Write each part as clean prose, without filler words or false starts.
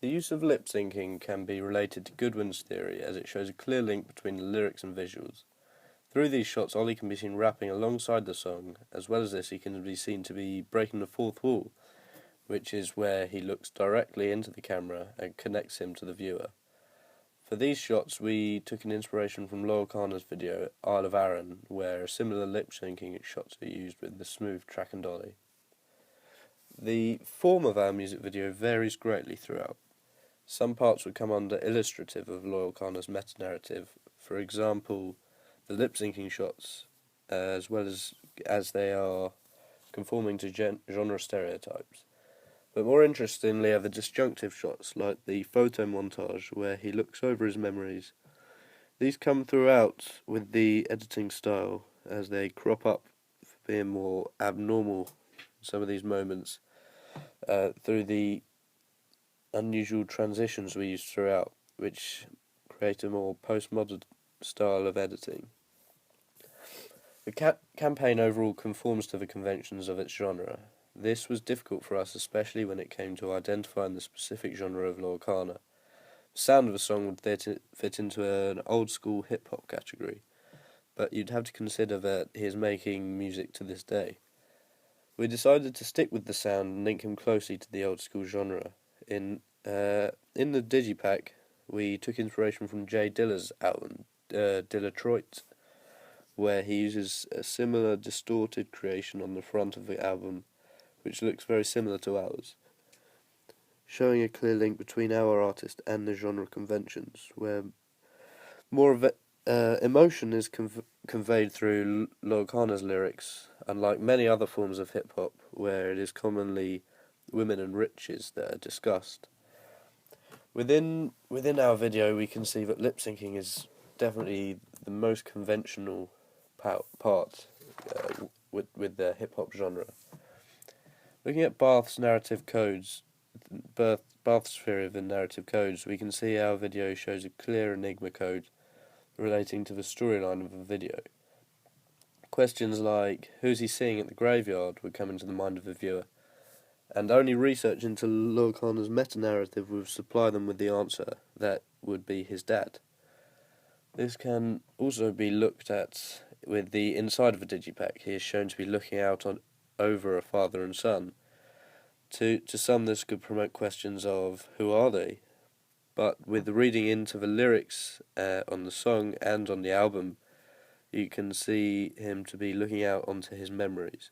The use of lip syncing can be related to Goodwin's theory, as it shows a clear link between the lyrics and visuals. Through these shots, Ollie can be seen rapping alongside the song. As well as this, he can be seen to be breaking the fourth wall, which is where he looks directly into the camera and connects him to the viewer. For these shots, we took an inspiration from Loyle Carner's video, Isle of Arran, where similar lip syncing shots are used with the smooth track and dolly. The form of our music video varies greatly throughout. Some parts would come under illustrative of Loyle Carner's meta-narrative, for example, the lip-syncing shots, as well as they are conforming to genre stereotypes. But more interestingly are the disjunctive shots, like the photo montage, where he looks over his memories. These come throughout with the editing style, as they crop up for being more abnormal in some of these moments, through the unusual transitions we use throughout, which create a more postmodern style of editing. The campaign overall conforms to the conventions of its genre. This was difficult for us, especially when it came to identifying the specific genre of Loyle Carner. The sound of a song would fit into an old-school hip-hop category, but you'd have to consider that he is making music to this day. We decided to stick with the sound and link him closely to the old-school genre. In the Digipack, we took inspiration from Jay Dilla's album, Dillatroit, where he uses a similar distorted creation on the front of the album, which looks very similar to ours, showing a clear link between our artist and the genre conventions, where more of emotion is conveyed through Loyle Carner's lyrics, unlike many other forms of hip-hop, where it is commonly women and riches that are discussed. Within our video, we can see that lip-syncing is definitely the most conventional part with the hip-hop genre. Looking at Barth's narrative codes, Barth's theory of the narrative codes, we can see our video shows a clear enigma code relating to the storyline of the video. Questions like, who's he seeing at the graveyard, would come into the mind of the viewer, and only research into Loyle Carner's meta-narrative would supply them with the answer, that would be his dad. This can also be looked at with the inside of a digipack. He is shown to be looking out over a father and son. To some, this could promote questions of, who are they? But with the reading into the lyrics on the song and on the album, you can see him to be looking out onto his memories.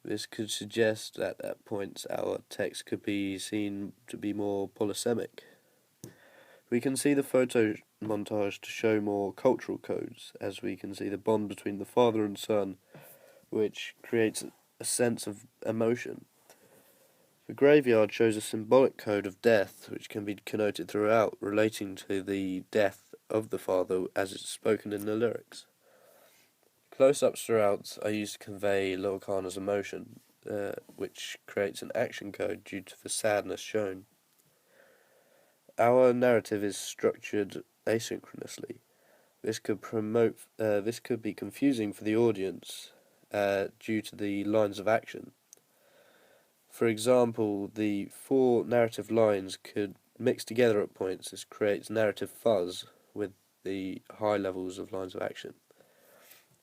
This could suggest that at points our text could be seen to be more polysemic. We can see the photo montage to show more cultural codes, as we can see the bond between the father and son, which creates a sense of emotion. The graveyard shows a symbolic code of death, which can be connoted throughout, relating to the death of the father as it's spoken in the lyrics. Close-ups throughout are used to convey Loyle Carner's emotion, which creates an action code due to the sadness shown. Our narrative is structured asynchronously. This could be confusing for the audience due to the lines of action. For example, the 4 narrative lines could mix together at points. This creates narrative fuzz with the high levels of lines of action.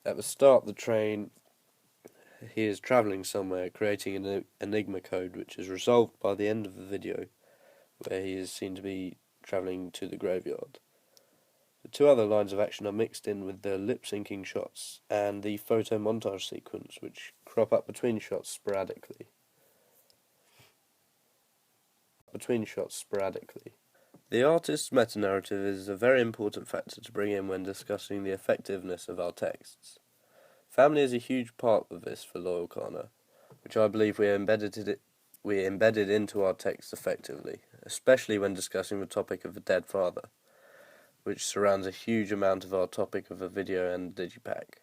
At the start of the train, he is travelling somewhere, creating an enigma code, which is resolved by the end of the video, where he is seen to be travelling to the graveyard. The 2 other lines of action are mixed in with the lip-syncing shots and the photo montage sequence, which crop up between shots sporadically. The artist's meta-narrative is a very important factor to bring in when discussing the effectiveness of our texts. Family is a huge part of this for Loyle Carner, which I believe we embedded into our text effectively, especially when discussing the topic of the dead father, which surrounds a huge amount of our topic of the video and digipack.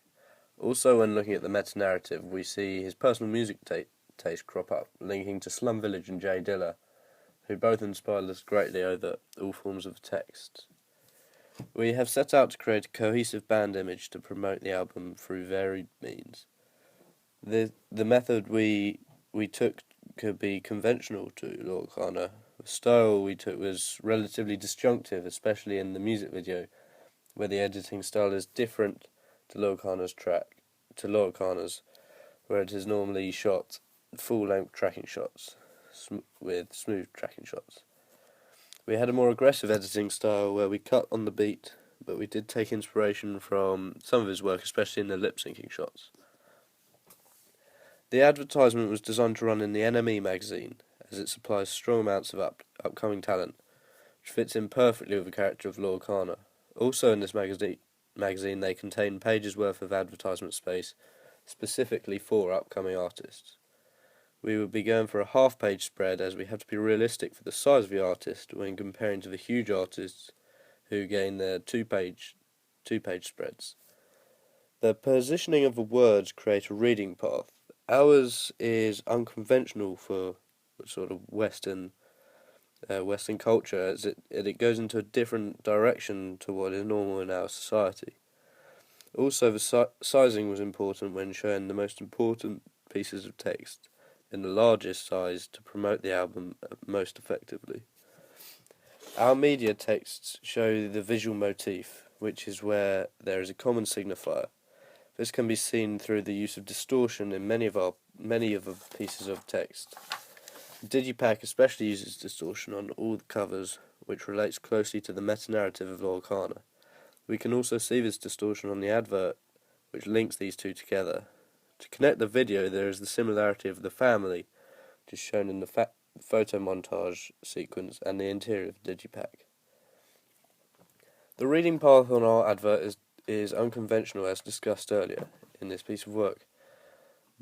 Also, when looking at the meta-narrative, we see his personal music taste crop up, linking to Slum Village and Jay Dilla, who both inspired us greatly over all forms of text. We have set out to create a cohesive band image to promote the album through varied means. The method we took could be conventional to Loyle Carner, The style we took was relatively disjunctive, especially in the music video, where the editing style is different to Lorca's, where it is normally shot full-length tracking shots with smooth tracking shots. We had a more aggressive editing style where we cut on the beat, but we did take inspiration from some of his work, especially in the lip-syncing shots. The advertisement was designed to run in the NME magazine, as it supplies strong amounts of upcoming talent, which fits in perfectly with the character of Lorcana. Also in this magazine they contain pages worth of advertisement space, specifically for upcoming artists. We would be going for a half-page spread, as we have to be realistic for the size of the artist when comparing to the huge artists who gain their two-page spreads. The positioning of the words create a reading path. Ours is unconventional for sort of Western culture, as it goes into a different direction to what is normal in our society. Also, the sizing was important when showing the most important pieces of text in the largest size to promote the album most effectively. Our media texts show the visual motif, which is where there is a common signifier. This can be seen through the use of distortion in many of the pieces of text. Digipack especially uses distortion on all the covers, which relates closely to the meta-narrative of Lorcana. We can also see this distortion on the advert, which links these two together. To connect the video, there is the similarity of the family, which is shown in the photo montage sequence and the interior of Digipack. The reading path on our advert is unconventional, as discussed earlier in this piece of work.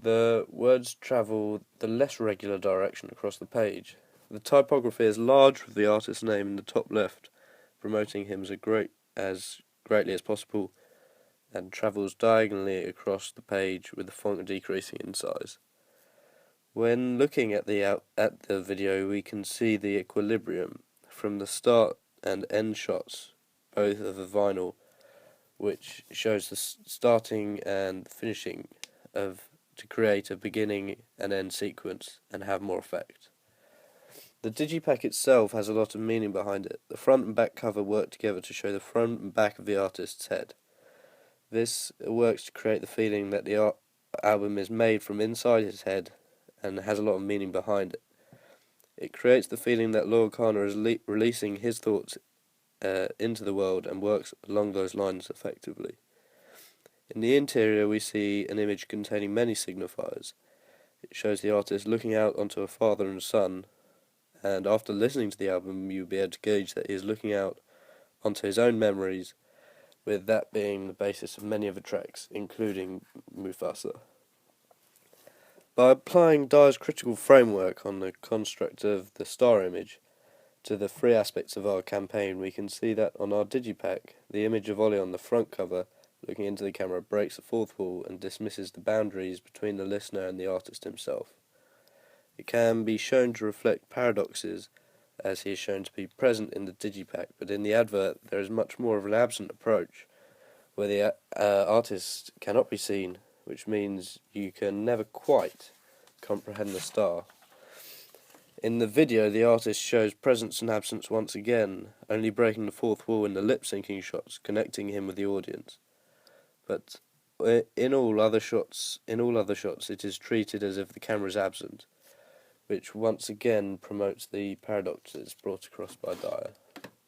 The words travel the less regular direction across the page. The typography is large, with the artist's name in the top left, promoting him as greatly as possible, and travels diagonally across the page with the font decreasing in size. When looking at the video, we can see the equilibrium from the start and end shots, both of the vinyl, which shows the starting and finishing to create a beginning and end sequence and have more effect. The Digipack itself has a lot of meaning behind it. The front and back cover work together to show the front and back of the artist's head. This works to create the feeling that the album is made from inside his head and has a lot of meaning behind it. It creates the feeling that Lorcana is releasing his thoughts into the world and works along those lines effectively. In the interior we see an image containing many signifiers. It shows the artist looking out onto a father and son, and after listening to the album you'll be able to gauge that he is looking out onto his own memories, with that being the basis of many of the tracks, including Mufasa. By applying Dyer's critical framework on the construct of the star image to the three aspects of our campaign, we can see that on our Digipack, the image of Ollie on the front cover, looking into the camera, breaks the fourth wall and dismisses the boundaries between the listener and the artist himself. It can be shown to reflect paradoxes, as he is shown to be present in the Digipack, but in the advert there is much more of an absent approach, where the artist cannot be seen, which means you can never quite comprehend the star. In the video, the artist shows presence and absence once again, only breaking the fourth wall in the lip-syncing shots, connecting him with the audience. But in all other shots, it is treated as if the camera is absent, which once again promotes the paradoxes brought across by Dyer.